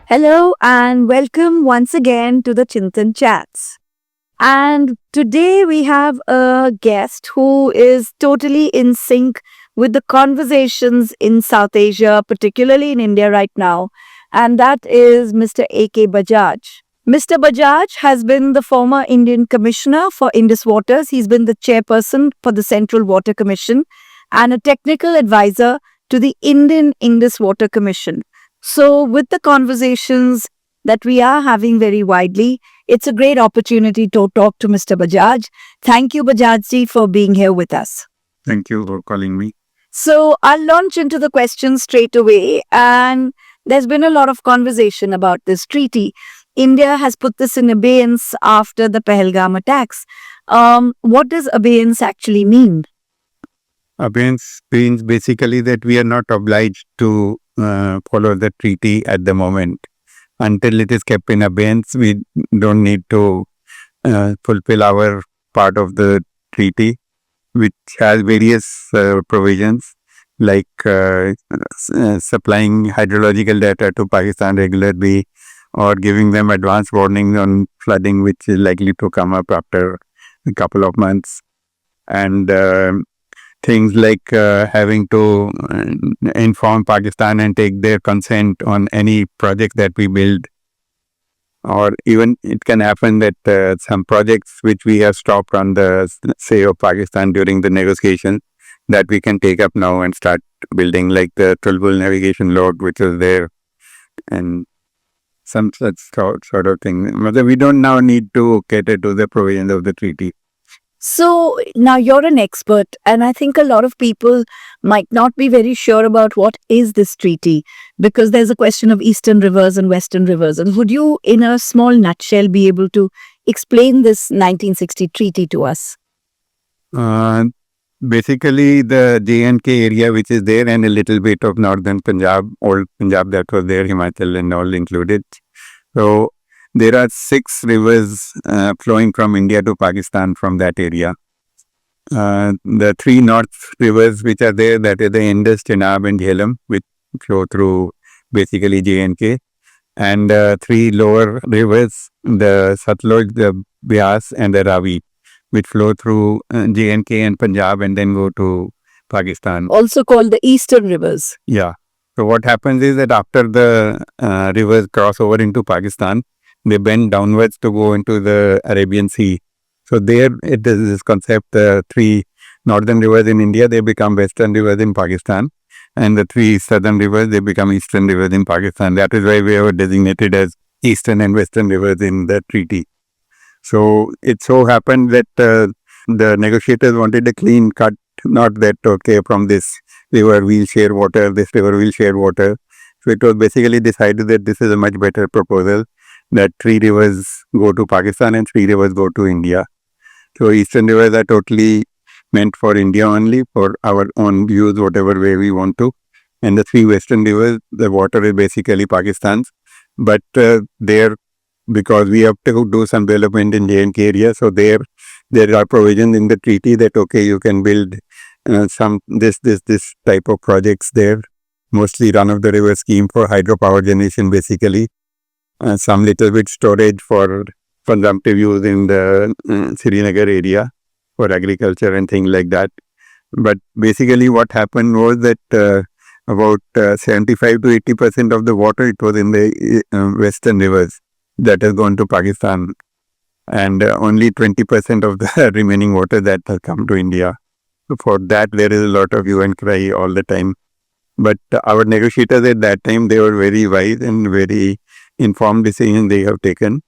Hello and welcome once again to the Chintan Chats. And today we have a guest who is totally in sync with the conversations in South Asia, particularly in India right now, and that is Mr. A.K. Bajaj. Mr. Bajaj has been the former Indian Commissioner for Indus Waters. He's been the chairperson for the Central Water Commission and a technical advisor to the Indian Indus Water Commission. So, with the conversations that we are having very widely, it's a great opportunity to talk to Mr. Bajaj. Thank you, Bajaj ji, for being here with us. Thank you for calling me. So, I'll launch into the questions straight away. And there's been a lot of conversation about this treaty. India has put this in abeyance after the Pahalgam attacks. What does abeyance actually mean? Abeyance means basically that we are not obliged to follow the treaty at the moment. Until it is kept in abeyance, we don't need to fulfill our part of the treaty, which has various provisions like supplying hydrological data to Pakistan regularly or giving them advance warning on flooding, which is likely to come up after a couple of months. And things like having to inform Pakistan and take their consent on any project that we build. Or even it can happen that some projects which we have stopped on the say of Pakistan during the negotiation that we can take up now and start building, like the Tulbul navigation log which was there and some such sort of thing. We don't now need to cater to the provisions of the treaty. So now you're an expert, and I think a lot of people might not be very sure about what is this treaty, because there's a question of eastern rivers and western rivers. And would you, in a small nutshell, be able to explain this 1960 treaty to us? Basically, the J&K area which is there and a little bit of northern Punjab, old Punjab that was there, Himachal and all included. So there are 6 rivers flowing from India to Pakistan from that area. The 3 north rivers which are there, that is the Indus, Chenab and Jhelum, which flow through basically J&K. And 3 lower rivers, the Satluj, the Beas and the Ravi, which flow through J&K and Punjab and then go to Pakistan. Also called the eastern rivers. Yeah. So what happens is that after the rivers cross over into Pakistan, they bend downwards to go into the Arabian Sea. So there it is this concept, the 3 northern rivers in India, they become western rivers in Pakistan. And the 3 southern rivers, they become eastern rivers in Pakistan. That is why we are designated as eastern and western rivers in the treaty. So it so happened that the negotiators wanted a clean cut, not that, okay, from this river we'll share water, this river will share water. So it was basically decided that this is a much better proposal, that 3 rivers go to Pakistan and 3 rivers go to India. So eastern rivers are totally meant for India only, for our own use, whatever way we want to. And the 3 western rivers, the water is basically Pakistan's. But there, because we have to do some development in J&K area, so there are provisions in the treaty that, okay, you can build some this type of projects there. Mostly run of the river scheme for hydropower generation basically. Some little bit storage for consumptive use in the Srinagar area for agriculture and things like that. But basically what happened was that about 75 to 80% of the water, it was in the western rivers that has gone to Pakistan, and only 20% of the remaining water that has come to India. So for that, there is a lot of hue and cry all the time. But our negotiators at that time, they were very wise and very informed decision they have taken,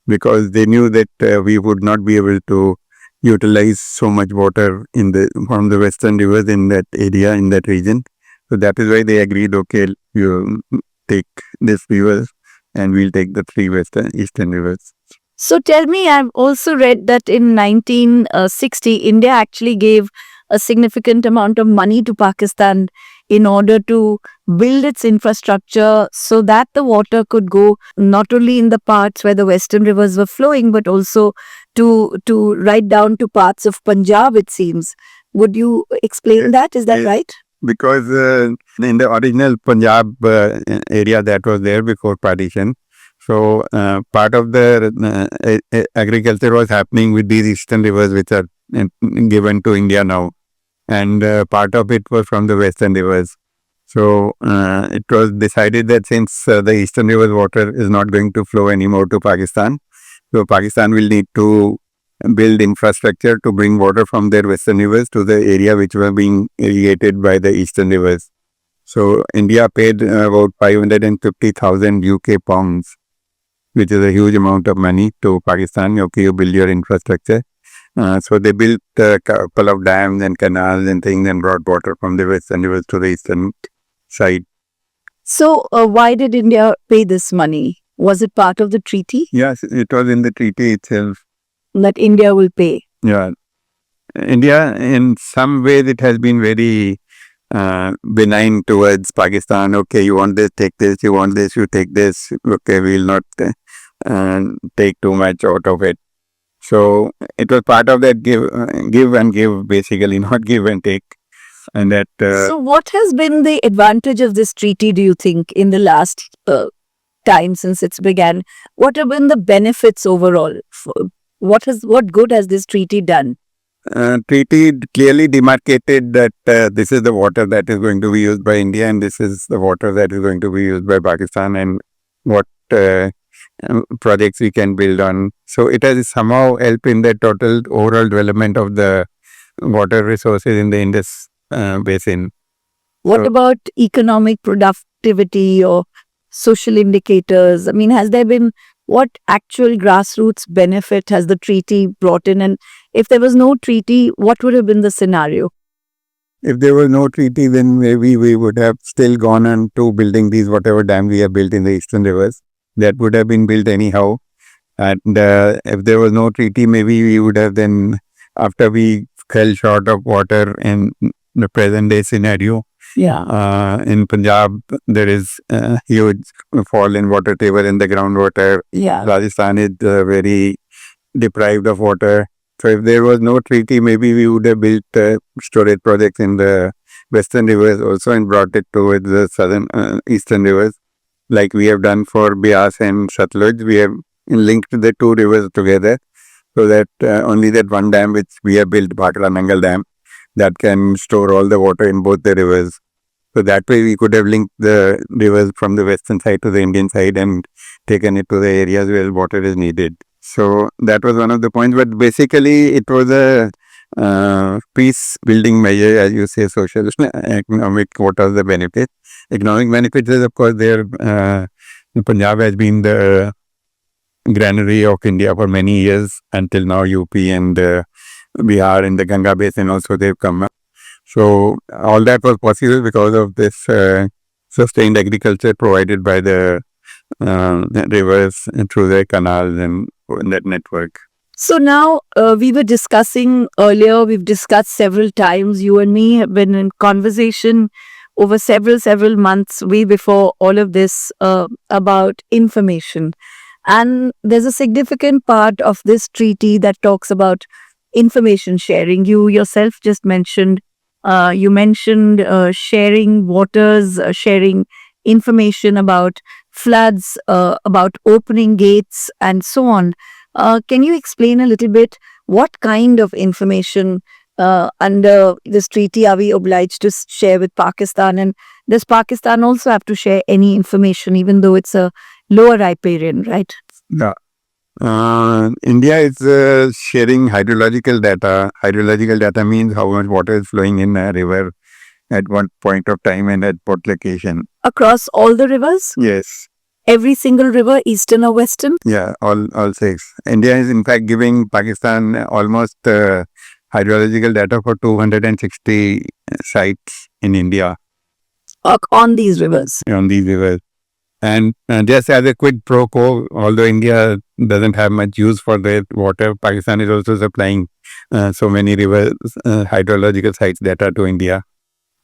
because they knew that we would not be able to utilize so much water from the western rivers in that area, in that region. So that is why they agreed, okay, you take this river and we'll take the 3 eastern rivers. So tell me, I've also read that in 1960, India actually gave a significant amount of money to Pakistan in order to build its infrastructure so that the water could go not only in the parts where the western rivers were flowing, but also to right down to parts of Punjab, it seems. Would you explain that? Is that right? because in the original Punjab area that was there before partition, so part of the agriculture was happening with these eastern rivers which are uh, given to India now, and part of it was from the western rivers. So it was decided that since the eastern rivers water is not going to flow anymore to Pakistan, so Pakistan will need to build infrastructure to bring water from their western rivers to the area which were being irrigated by the eastern rivers. So India paid about 550,000 UK pounds, which is a huge amount of money to Pakistan. Okay, you build your infrastructure. So they built a couple of dams and canals and things and brought water from the western rivers to the eastern side. So, why did India pay this money? Was it part of the treaty Yes, it was in the treaty itself. that India will pay? Yeah. India, in some ways, it has been very benign towards Pakistan. Okay, you want this, take this. You want this, you take this. Okay, we'll not take too much out of it. So it was part of that give and give, basically, not give and take. And that So, what has been the advantage of this treaty, do you think, in the last time since it's began? What have been the benefits overall? What good has this treaty done? treaty clearly demarcated that this is the water that is going to be used by India and this is the water that is going to be used by Pakistan, and what projects we can build on. So it has somehow helped in the total overall development of the water resources in the Indus basin. What So- about economic productivity or social indicators? I mean, has there been what actual grassroots benefit has the treaty brought in? And if there was no treaty, what would have been the scenario? If there was no treaty, then maybe we would have still gone on to building these whatever dams we have built in the eastern rivers. That would have been built anyhow. And if there was no treaty, maybe we would have then, after we fell short of water in the present day scenario, Yeah. in Punjab, there is a huge fall in water table in the groundwater. Yeah. Rajasthan is very deprived of water. So if there was no treaty, maybe we would have built storage projects in the western rivers also and brought it towards the southern eastern rivers, like we have done for Beas and Satluj. We have linked the two rivers together so that only that one dam which we have built, Bhakra Nangal Dam, that can store all the water in both the rivers. So that way we could have linked the rivers from the western side to the Indian side and taken it to the areas where water is needed. So that was one of the points. But basically it was a peace building measure, as you say, social, economic. What are the benefits? Economic benefits is, of course, there. Punjab has been the granary of India for many years until now. UP and Bihar in the Ganga basin also they've come up. So all that was possible because of this sustained agriculture provided by the rivers through the canals and that network. So now we were discussing earlier, we've discussed several times, you and me have been in conversation over several months, way before all of this, about information. And there's a significant part of this treaty that talks about information sharing. You yourself just mentioned, sharing waters, sharing information about floods, about opening gates, and so on. Can you explain a little bit what kind of information under this treaty are we obliged to share with Pakistan? And does Pakistan also have to share any information, even though it's a lower riparian, right? Yeah. India is sharing hydrological data. Hydrological data means how much water is flowing in a river at one point of time and at what location. Across all the rivers? Yes. Every single river, eastern or western? Yeah, all six. India is in fact giving Pakistan almost hydrological data for 260 sites in India On these rivers. on these rivers. And just as a quid pro quo, although India doesn't have much use for their water, Pakistan is also supplying so many rivers, hydrological sites data to India.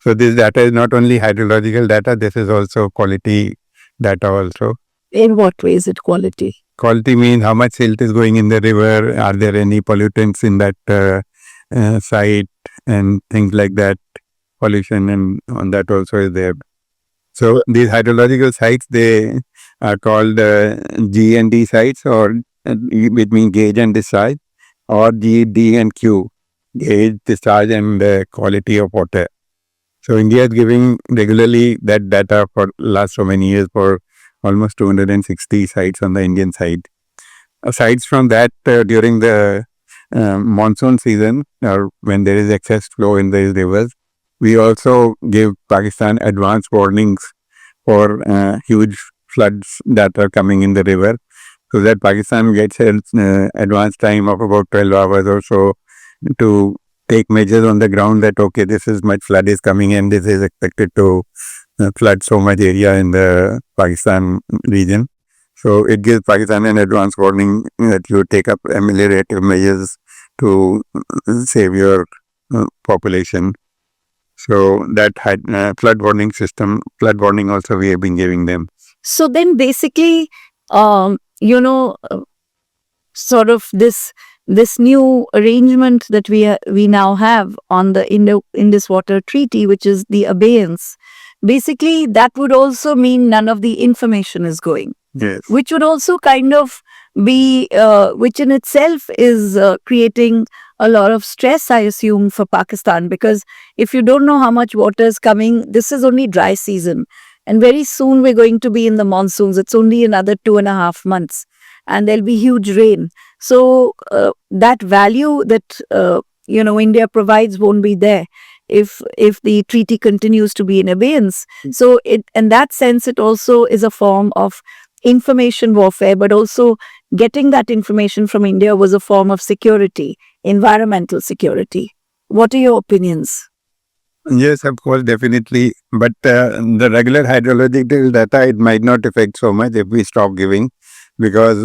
So this data is not only hydrological data, this is also quality data also. In what way is it quality? Quality means how much silt is going in the river, are there any pollutants in that site and things like that. pollution, and on that also is there. So these hydrological sites, they are called G and D sites, or which means gauge and discharge, or G, D, and Q, gauge, discharge, and quality of water. So India is giving regularly that data for last so many years for almost 260 sites on the Indian side. Aside from that, during the monsoon season, or when there is excess flow in these rivers, we also give Pakistan advance warnings for huge floods that are coming in the river, so that Pakistan gets an advance time of about 12 hours or so to take measures on the ground that, okay, this is much flood is coming and this is expected to flood so much area in the Pakistan region. So it gives Pakistan an advance warning that you take up ameliorative measures to save your population. So that flood warning system, flood warning also we have been giving them. So then basically, sort of this new arrangement that we now have on the Indus Water Treaty, which is the abeyance, basically that would also mean none of the information is going. Yes. Which would also kind of be, which in itself is creating a lot of stress, I assume, for Pakistan, because if you don't know how much water is coming, this is only dry season. And very soon we're going to be in the monsoons. It's only another 2.5 months and there'll be huge rain. So that value that, India provides won't be there if the treaty continues to be in abeyance. So in that sense, it also is a form of information warfare, but also getting that information from India was a form of security, environmental security. What are your opinions? Yes, of course, definitely. But the regular hydrological data, it might not affect so much if we stop giving, because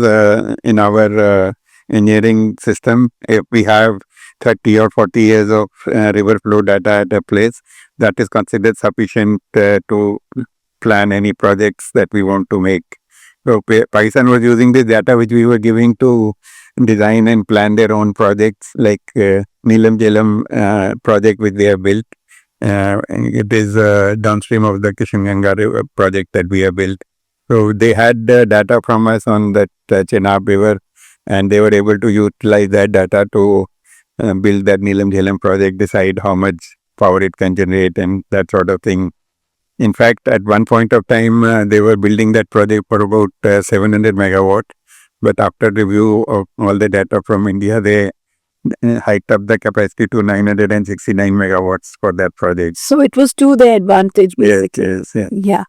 in our engineering system, if we have 30 or 40 years of river flow data at a place, that is considered sufficient to plan any projects that we want to make. So Pakistan was using this data which we were giving to design and plan their own projects, like Neelam Jhelum project which they have built. It is downstream of the Kishanganga River project that we have built. So they had data from us on that Chenab River, and they were able to utilize that data to build that Neelam Jhelum project, decide how much power it can generate and that sort of thing. In fact, at one point of time, they were building that project for about 700 megawatt. But after review of all the data from India, they hiked up the capacity to 969 megawatts for that project. So it was to their advantage, basically. Yes. Yeah.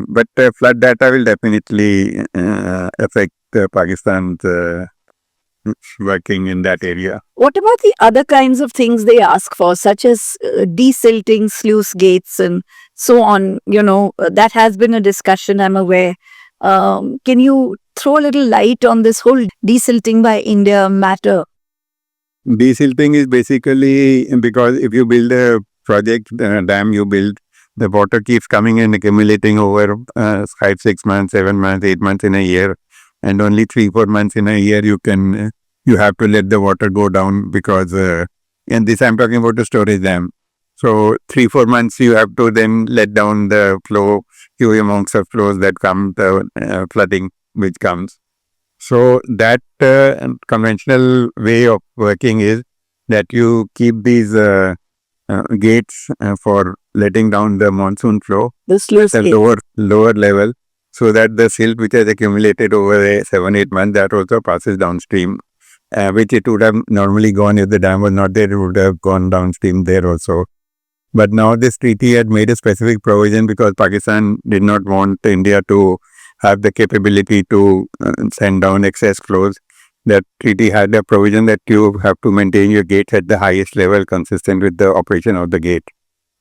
But flood data will definitely affect Pakistan's working in that area. What about the other kinds of things they ask for, such as desilting sluice gates and so on? That has been a discussion, I'm aware. Can you throw a little light on this whole desilting by India matter? Desilting is basically because if you build a project, dam you build, the water keeps coming and accumulating over 5, 6 months, 7 months, 8 months in a year. And only 3, 4 months in a year you have to let the water go down, because and this I'm talking about the storage dam. So 3, 4 months you have to then let down the flow, huge amounts of flows that come, the flooding which comes. So that conventional way of working is that you keep these gates for letting down the monsoon flow The sluice at gate. a lower level, so that the silt which has accumulated over 7, 8 months, that also passes downstream, which it would have normally gone if the dam was not there. It would have gone downstream there also. But now this treaty had made a specific provision because Pakistan did not want India to have the capability to send down excess flows. That treaty had a provision that you have to maintain your gates at the highest level consistent with the operation of the gate.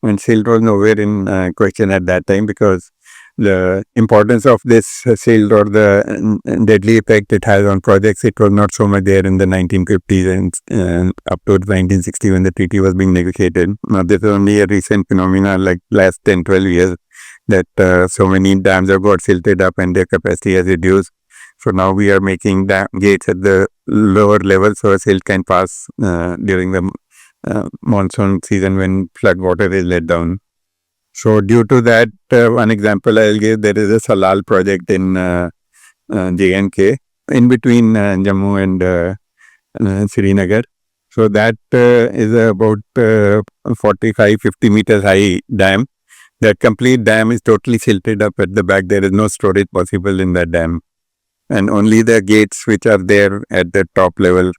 And silt was nowhere in question at that time, because the importance of this silt or the deadly effect it has on projects, it was not so much there in the 1950s and up to 1960 when the treaty was being negotiated. Now, this is only a recent phenomenon, like last 10, 12 years, that so many dams have got silted up and their capacity has reduced. So now we are making dam gates at the lower level so a silt can pass during the monsoon season when flood water is let down. So due to that, one example I'll give, there is a Salal project in J&K, in between Jammu and Srinagar. So that is about 45-50 meters high dam. That complete dam is totally silted up at the back. There is no storage possible in that dam. And only the gates which are there at the top level,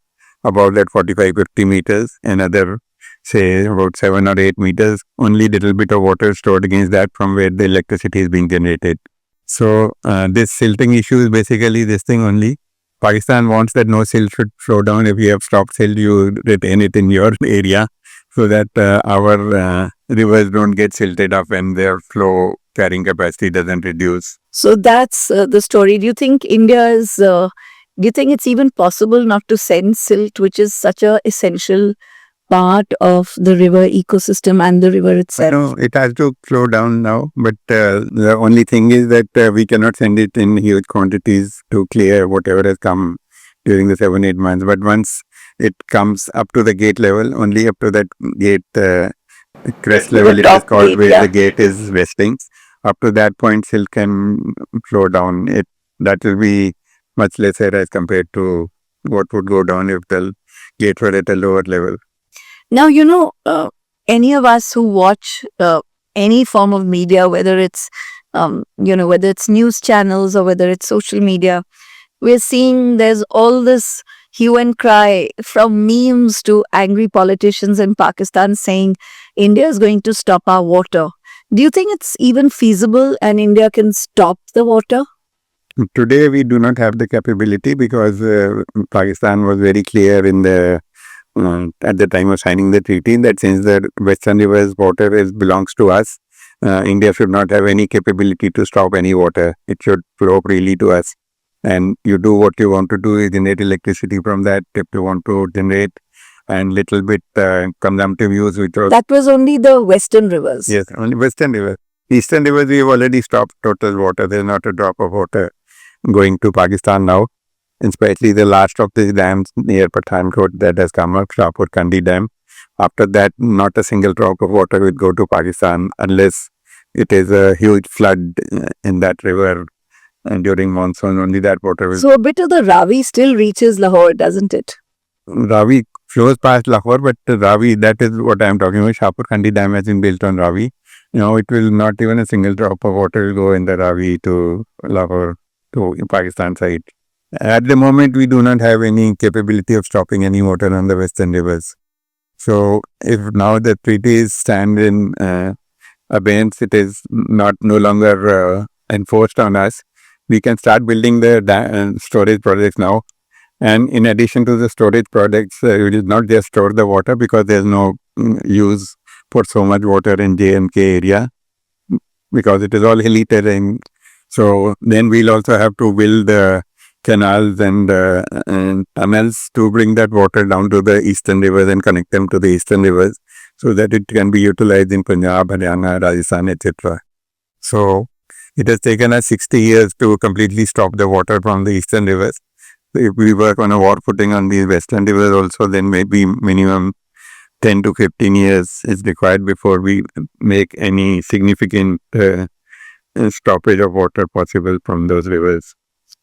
about that 45-50 meters, another say about 7 or 8 meters, only little bit of water stored against that from where the electricity is being generated. So this silting issue is basically this thing only. Pakistan wants that no silt should flow down. If you have stopped silt, you retain it in your area so that our rivers don't get silted up and their flow carrying capacity doesn't reduce. So that's the story. Do you think India is, do you think it's even possible not to send silt, which is such a essential part of the river ecosystem and the river itself? No, it has to flow down now, but the only thing is that we cannot send it in huge quantities to clear whatever has come during the 7-8 months. But once it comes up to the gate level, only up to that gate crest level, it is called, where the gate is resting. Up to that point, silt can flow down. That will be much lesser as compared to what would go down if the gate were at a lower level. Now, any of us who watch any form of media, whether it's, whether it's news channels or whether it's social media, we're seeing there's all this hue and cry, from memes to angry politicians in Pakistan saying India is going to stop our water. Do you think it's even feasible and India can stop the water? Today, we do not have the capability because Pakistan was very clear in the at the time of signing the treaty that since the Western Rivers water belongs to us, India should not have any capability to stop any water. It should flow freely to us. And you do what you want to do, is generate electricity from that if you want to generate, and little bit consumptive use. That was only the Western rivers. Yes, only Western Rivers. Eastern Rivers, we have already stopped total water. There is not a drop of water going to Pakistan now. Especially the last of the dams near Pathankot that has come up, Shahpur Kandi Dam. After that, not a single drop of water will go to Pakistan unless it is a huge flood in that river during monsoon. Only that water will. So a bit of the Ravi still reaches Lahore, doesn't it? Ravi flows past Lahore, but Ravi, that is what I am talking about. Shahpur Kandi Dam has been built on Ravi. It will not even a single drop of water will go in the Ravi to Lahore, to Pakistan side. At the moment, we do not have any capability of stopping any water on the Western Rivers. So, if now the treaties stand in abeyance, it is no longer enforced on us. We can start building the storage projects now. And in addition to the storage projects, we will not just store the water because there is no use for so much water in J&K area because it is all hilly terrain. So, then we'll also have to build the canals and tunnels to bring that water down to the eastern rivers and connect them to the eastern rivers so that it can be utilized in Punjab, Haryana, Rajasthan, etc. So it has taken us 60 years to completely stop the water from the eastern rivers. If we work on a war footing on the western rivers also, then maybe minimum 10 to 15 years is required before we make any significant stoppage of water possible from those rivers.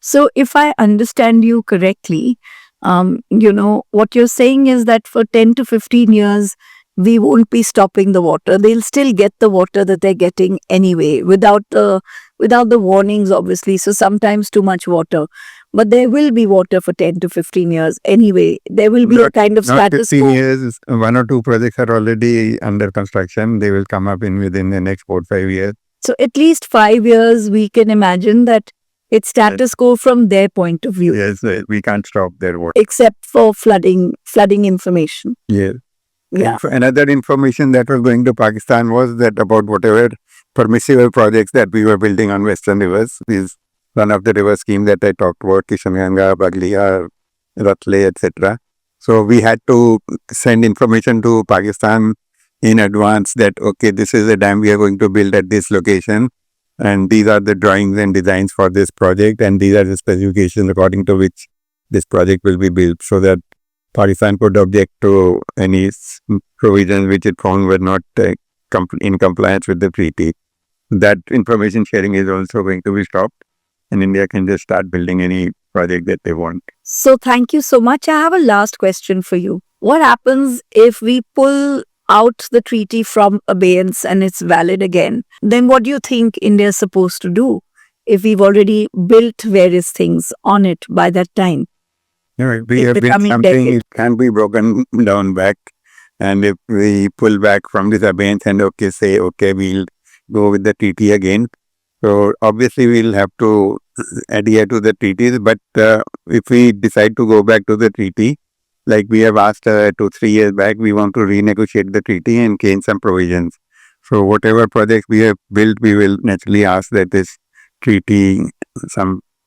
So if I understand you correctly, what you're saying is that for 10 to 15 years, we won't be stopping the water. They'll still get the water that they're getting anyway, without the warnings, obviously. So sometimes too much water. But there will be water for 10 to 15 years anyway. There will be a kind of status quo. 15 years, 1 or 2 projects are already under construction. They will come up within the next 4 or 5 years. So at least 5 years, we can imagine that it's status quo from their point of view. Yes, we can't stop their water. Except for flooding information. Yes. Yeah. Another information that was going to Pakistan was that about whatever permissible projects that we were building on Western rivers, is one of the river scheme that I talked about, Kishanganga, Baglia, Ratle, etc. So we had to send information to Pakistan in advance that, okay, this is a dam we are going to build at this location. And these are the drawings and designs for this project. And these are the specifications according to which this project will be built. So that Pakistan could object to any provisions which it found were not in compliance with the treaty. That information sharing is also going to be stopped, and India can just start building any project that they want. So thank you so much. I have a last question for you. What happens if we pull out the treaty from abeyance and it's valid again? Then what do you think India is supposed to do if we've already built various things on it by that time? We have built something, it can be broken down back. And if we pull back from this abeyance and say, we'll go with the treaty again. So obviously we'll have to adhere to the treaties. But if we decide to go back to the treaty, like we have asked 2-3 years back, we want to renegotiate the treaty and change some provisions. So whatever projects we have built, we will naturally ask that this treaty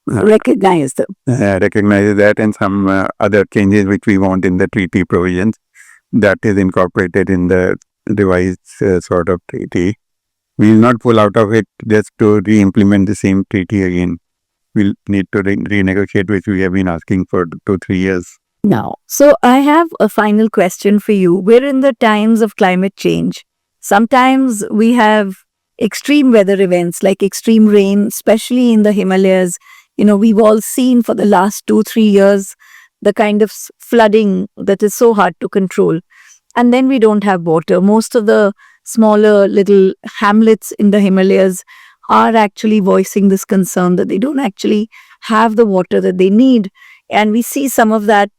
recognizes that, and some other changes which we want in the treaty provisions, that is incorporated in the revised sort of treaty. We will not pull out of it just to re-implement the same treaty again. We'll need to renegotiate, which we have been asking for 2-3 years. Now, so I have a final question for you. We're in the times of climate change. Sometimes we have extreme weather events like extreme rain, especially in the Himalayas. We've all seen for the last 2-3 years the kind of flooding that is so hard to control. And then we don't have water. Most of the smaller little hamlets in the Himalayas are actually voicing this concern that they don't actually have the water that they need. And we see some of that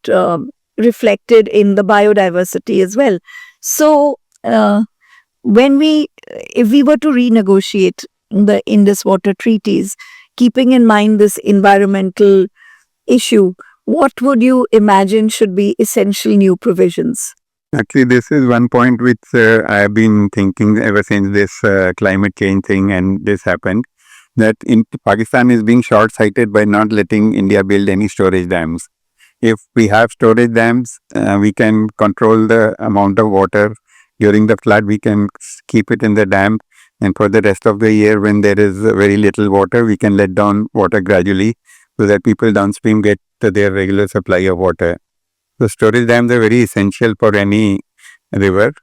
reflected in the biodiversity as well. So if we were to renegotiate the Indus Water Treaties, keeping in mind this environmental issue, what would you imagine should be essential new provisions? Actually, this is one point which I have been thinking ever since this climate change thing and this happened, that Pakistan is being short-sighted by not letting India build any storage dams. If we have storage dams, we can control the amount of water. During the flood, we can keep it in the dam, and for the rest of the year, when there is very little water, we can let down water gradually so that people downstream get their regular supply of water. So storage dams are very essential for any river.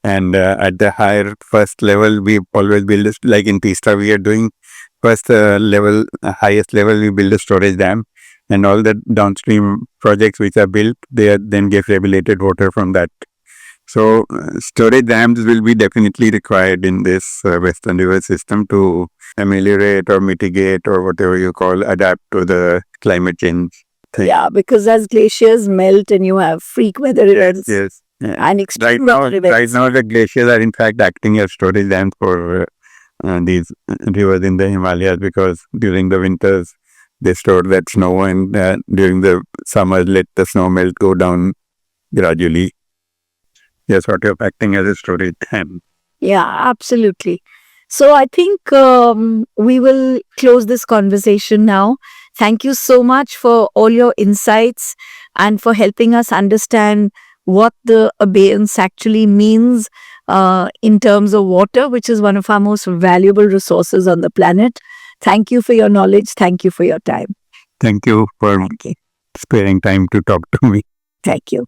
And at the higher first level, we always build this, like in Teesta, we are doing first level, highest level, we build a storage dam, and all the downstream projects which are built, they then get regulated water from that. So storage dams will be definitely required in this Western river system to ameliorate or mitigate or whatever you call, adapt to the climate change thing. Yeah, because as glaciers melt and you have freak weather events. Yes. And extreme right now, the glaciers are in fact acting as storage dams for these rivers in the Himalayas, because during the winters they store that snow, and during the summers let the snow melt go down gradually. They're sort of acting as a storage dam. Yeah, absolutely. So I think we will close this conversation now. Thank you so much for all your insights and for helping us understand what the abeyance actually means in terms of water, which is one of our most valuable resources on the planet. Thank you for your knowledge. Thank you for your time. Thank you for sparing time to talk to me. Thank you.